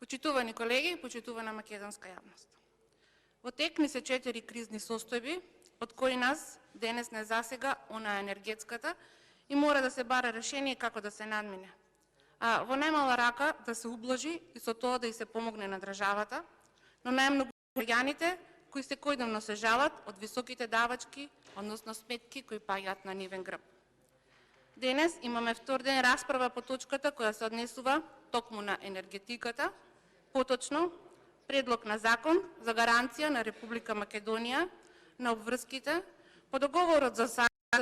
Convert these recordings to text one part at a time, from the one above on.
Почитувани колеги, почитувана македонска јавност. Во тек ни се 4 кризни состојби, од кои нас денес не засега она енергетската и мора да се бара решение како да се надмине. А во најмала рака да се ублажи и со тоа да и се помогне на државата, но најмногу граѓаните кои секојдневно се жалат од високите давачки, односно сметки кои паѓаат на нивен грб. Денес имаме втор ден расправа по точката која се однесува токму на енергетиката, поточно предлог на закон за гаранција на Република Македонија на обврските по договорот за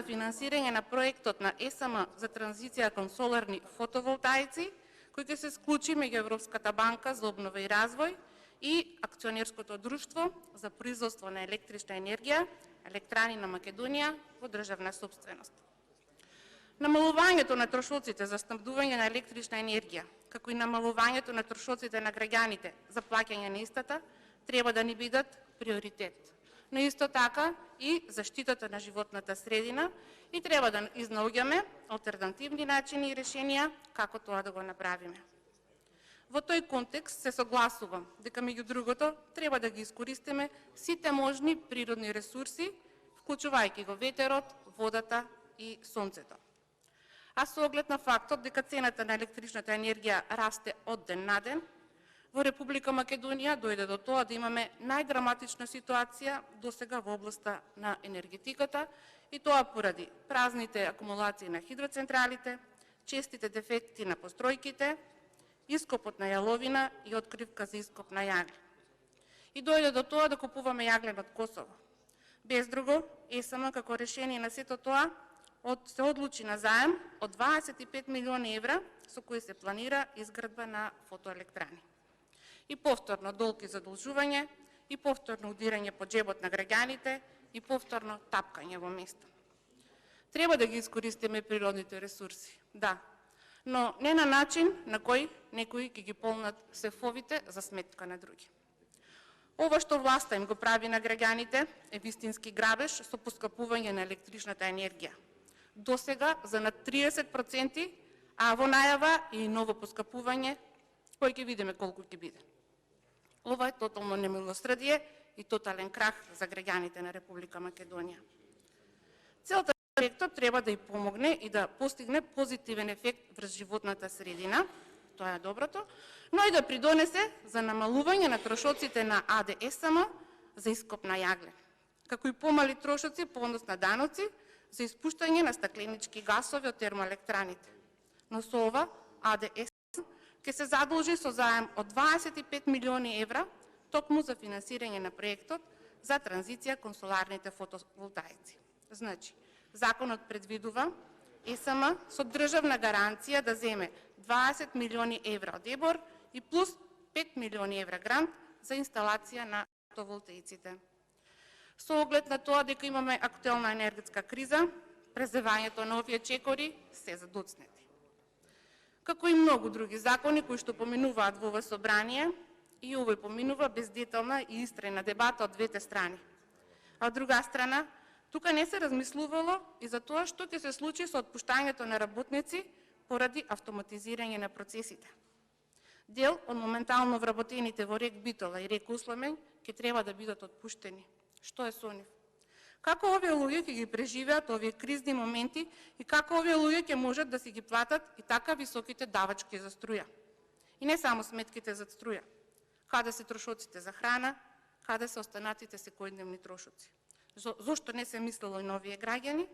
финансирање на проектот на ЕСМ за транзиција кон соларни фотоволтаици, кој ќе се склучи меѓу Европската банка за обнова и развој и акционерското друштво за производство на електрична енергија, Електрани на Македонија во државна собственост. Намалувањето на трошоците за снабдување на електрична енергија, како и намалувањето на трошоците на граѓаните за плаќање на истата, треба да ни бидат приоритет. Но исто така и заштитата на животната средина и треба да изнаоѓаме алтернативни начини и решенија како тоа да го направиме. Во тој контекст се согласувам дека меѓу другото треба да ги искористиме сите можни природни ресурси, вклучувајќи го ветерот, водата и сонцето. А со оглед на фактот дека цената на електричната енергија расте од ден на ден, во Република Македонија дојде до тоа да имаме најдраматична ситуација досега во областа на енергетиката и тоа поради празните акумулации на хидроцентралите, честите дефекти на постројките, ископот на јаловина и откривка за ископ на јаглен. И дојде до тоа да купуваме јаглен од Косово. Без друго, ЕСМ како решение на сето тоа се одлучи на заем од 25 милиони евра со кои се планира изградба на фотоелектрани. И повторно долг и задолжување, и повторно удирање по джебот на граѓаните, и повторно тапкање во место. Треба да ги искористиме природните ресурси, да, но не на начин на кој некои ќе ги полнат сефовите за сметка на други. Ова што власта им го прави на граѓаните е вистински грабеж со поскапување на електричната енергија. Досега за над 30%, а во најава и ново поскапување, кој ќе видиме колку ќе биде. Ова е тотално немилосрдие и тотален крах за граѓаните на Република Македонија. Целта на проектот треба да и помогне и да постигне позитивен ефект врз животната средина, тоа е доброто, но и да придонесе за намалување на трошоците на АДСМ за ископ на јаглен, како и помали трошоци по однос на даноци за испуштање на стакленички гасови од термоелектраните. Но со ова АДСМ ќе се задолжи со заем од 25 милиони евра токму за финансирање на проектот за транзиција кон соларните фотоволтаици. Значи, законот предвидува ЕСМ со државна гаранција да земе 20 милиони евра од ЕБОР и плюс 5 милиони евра грант за инсталација на фотоволтаиците. Со оглед на тоа дека имаме актуелна енергетска криза, презевањето на овие чекори се задоцнети. Како и многу други закони кои што поминуваат во ова собрание, и овој поминува без детална и истрена дебата од двете страни. А од друга страна, тука не се размислувало и за тоа што ќе се случи со отпуштањето на работници поради автоматизирање на процесите. Дел од моментално вработените во РЕК Битола и РЕК Усламен ќе треба да бидат отпуштени. Што е со нив? Како овие луѓе ќе ги преживеат овие кризни моменти и како овие луѓе ќе можат да си ги платат и така високите давачки за струја? И не само сметките за струја. Каде се трошоците за храна, каде се останатите секојдневни трошоци? Зошто не се мислело и на овие граѓани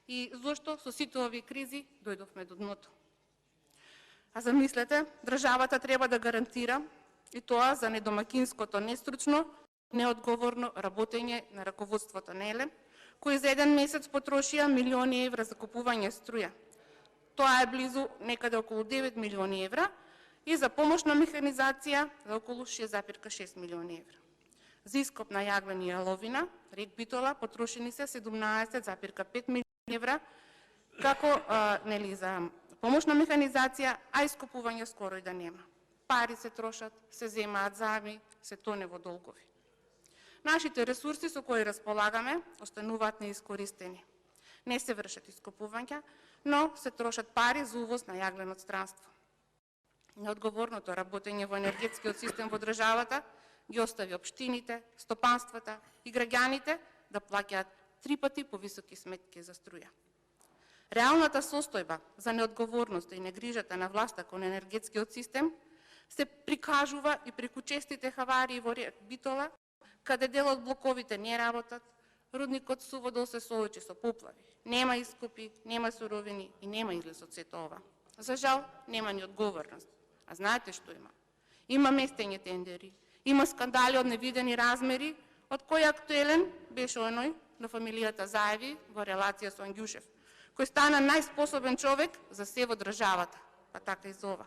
и зошто со сите овие кризи дојдовме до дното? А замислете, државата треба да гарантира и тоа за недомакинското, нестручно, неодговорно работење на раководството на ЕЛЕМ, кои за еден месец потрошија милиони евра за купување струја. Тоа е близу некаде околу 9 милиони евра и за помошна механизација за околу 6,6 милиони евра. За ископ на јаглен и јаловина, РЕК Битола потрошени се 17,5 милиони евра, како за помошна механизација, а искупување скоро и да нема. Пари се трошат, се земаат заеми, се тоне во долгови. Нашите ресурси со кои располагаме остануваат неискористени. Не се вршат искупувања, но се трошат пари за увоз на јаглен од странство. Неодговорното работење во енергетскиот систем во државата ги остави општините, стопанствата и граѓаните да плаќаат 3 пати повисоки сметки за струја. Реалната состојба за неодговорноста и негрижата на власта кон енергетскиот систем се прикажува и преку честите хаварии во Битола, каде дел од блоковите не работат, рудникот Суводол се соочи со поплави. Нема искупи, нема суровини и нема излез од сето ова. За жал, нема ни одговорност. А знаете што има? Има местење тендери, има скандали од невидени размери, од кој актуелен беше оној на фамилијата Заеви во релација со Ангјушев, кој стана најспособен човек за се во државата, па така и за ова.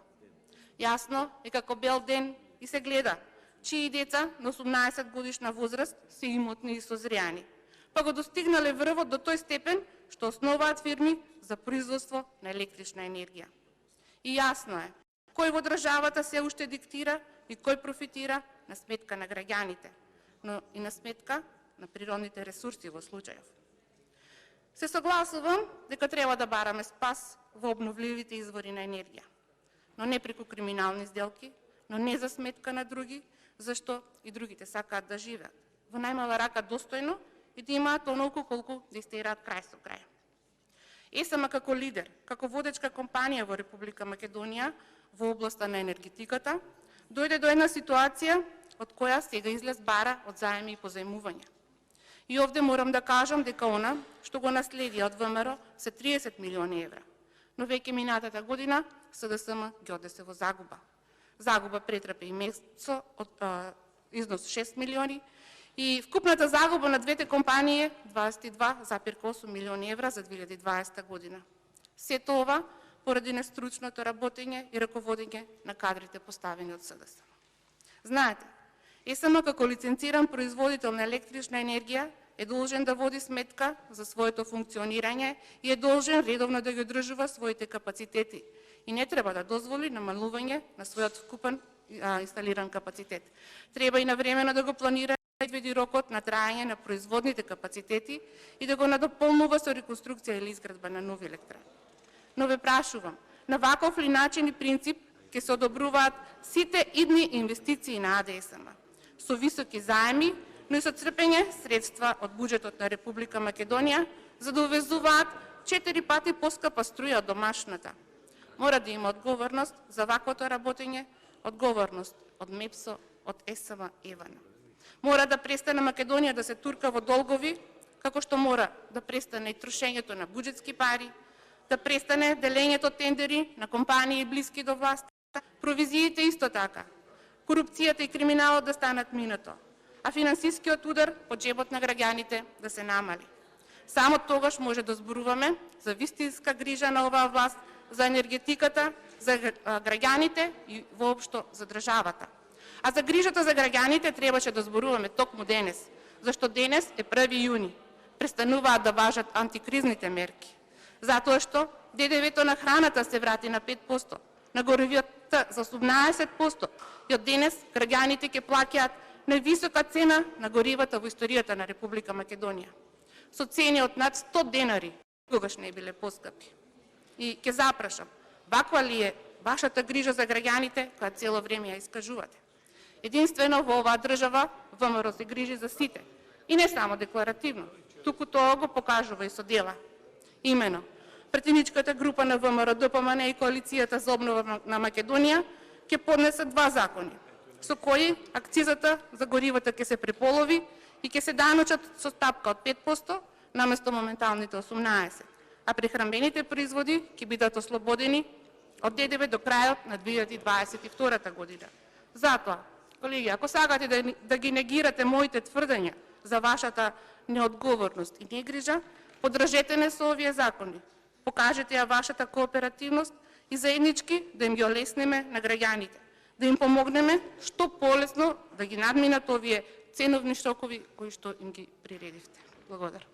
Јасно е како бел ден и се гледа чии деца на 18 годишна возраст се имотни и созреани, па го достигнале врвот до тој степен што основаат фирми за производство на електрична енергија. И јасно е кој во државата се уште диктира и кој профитира на сметка на граѓаните, но и на сметка на природните ресурси во случајов. Се согласувам дека треба да бараме спас во обновливите извори на енергија, но не преку криминални сделки, но не за сметка на други, зашто и другите сакаат да живеат во најмала рака достојно и да имаат онолку колку да истераат крај со крај. ЕСМ како лидер, како водечка компанија во Република Македонија во областа на енергетиката, дојде до една ситуација од која сега излез бара од заеми и позајмувања. И овде морам да кажам дека она што го наследи од ВМРО се 30 милиони евра, но веќе минатата година СДСМ ги однесе во загуба. Загуба претрпе и месецо од износ 6 милиони и вкупната загуба на двете компании е 22,8 милиони евра за 2020 година. Сето ова поради нестручното работење и раководење на кадрите поставени од СДСМ. Знаете, ЕСМ како лиценциран производител на електрична енергија е должен да води сметка за своето функционирање и е должен редовно да ги одржува своите капацитети и не треба да дозволи намалување на својот вкупен инсталиран капацитет. Треба и навремено да го планира и предвиди рокот на траење на производните капацитети и да го надополнува со реконструкција или изградба на нови електрани. Но ве прашувам, на ваков ли начин и принцип ќе се одобруваат сите идни инвестиции на АДСМ, со високи заеми, но и со црпење средства од буџетот на Република Македонија, за да увезуваат 4 пати поскапа струја од домашната. Мора да има одговорност за ваквото работење, одговорност од МЕПСО, од ЕСМ ЕВН. Мора да престане Македонија да се турка во долгови, како што мора да престане и трошењето на буџетски пари, да престане делењето тендери на компании блиски до власта, провизиите исто така, корупцијата и криминалот да станат минато, а финансискиот удар по џебот на граѓаните да се намали. Само тогаш може да зборуваме за вистинска грижа на оваа власт за енергетиката, за граѓаните и воопшто за државата. А за грижата за граѓаните требаше да зборуваме токму денес, зашто денес е 1 јуни. Престануваат да важат антикризните мерки. Затоа што ДДВ-то на храната се врати на 5%, на горивата за 18% и од денес граѓаните ќе плаќаат највисока цена на горивата во историјата на Република Македонија. Со цени од над 100 денари, тогаш не биле поскапи. И ќе запрашам, ваква ли е вашата грижа за граѓаните која цело време ја искажувате? Единствено во оваа држава ВМРО се грижи за сите. И не само декларативно, туку тоа го покажува и со дела. Имено, претеничката група на ВМРО, ДПМН и Коалицијата за обнова на Македонија ќе поднесат 2 закони, со кои акцизата за горивата ќе се преполови и ќе се даночат со стапка од 5% наместо моменталните 18%, а прехранбените производи ќе бидат ослободени од ДДВ до крајот на 2022 година. Затоа, колеги, ако сакате да ги негирате моите тврдења за вашата неодговорност и негрижа, поддржете не со овие закони. Покажете ја вашата кооперативност и заеднички да им ги олеснеме на граѓаните, да им помогнеме што полесно да ги надминат овие ценовни шокови кои што им ги приредивте. Благодарам.